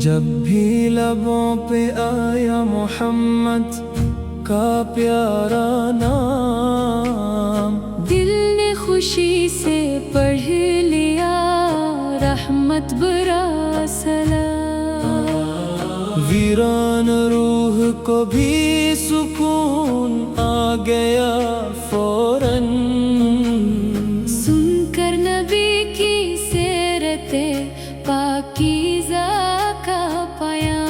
جب بھی لبوں پہ آیا محمد کا پیارا نام، دل نے خوشی سے پڑھ لیا رحمت برا سلام۔ ویران روح کو بھی سکون آ گیا فوراً، سن کر نبی کی سیرت پاکیزہ کا پیام۔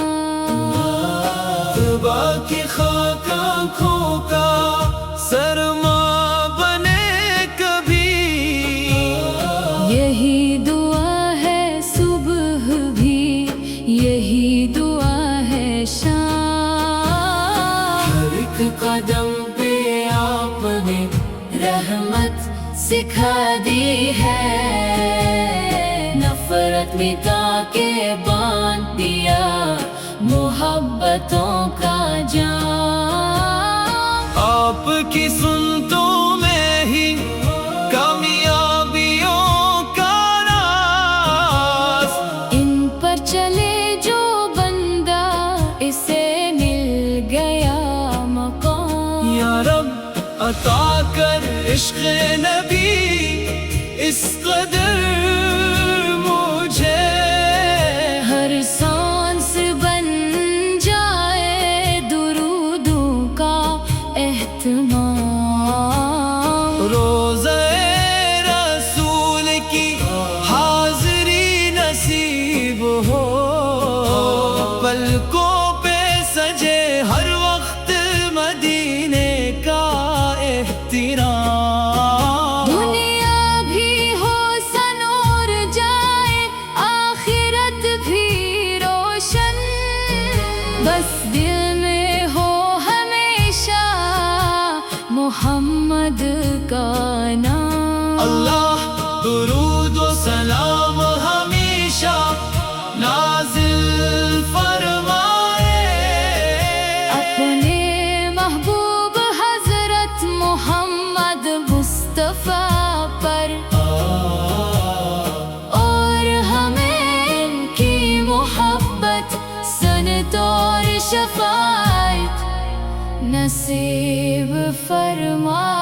باقی خاک آنکھوں کا سرما بنے کبھی، یہی دعا ہے صبح بھی، یہی دعا ہے شام۔ ہر ایک قدم پہ آپ نے رحمت سکھا دی ہے، نفرت مٹا کے باندھ دیا محبتوں کا جام۔ آپ کی سنتوں میں ہی کامیابیوں کا راز، ان پر چلے جو بندہ اسے مل گیا مقام۔ یا رب عطا کر عشق نبی اس قدر مجھے، ہر سانس بن جائے درودوں کا اہتمام۔ روزہ رسول کی حاضری نصیب ہو، پلکوں پہ سجے ہر وقت مدینے کا احترام۔ دنیا بھی ہو سنور جائے آخرت بھی روشن، بس دل میں ہو ہمیشہ محمد کا نام۔ اللہ درود و سلام ہمیشہ نازل فرمائے اپنے محبوب حضرت محمد مصطفیٰ پر، اور ہمیں ان کی محبت سنت اور شفاعت نصیب فرمائے۔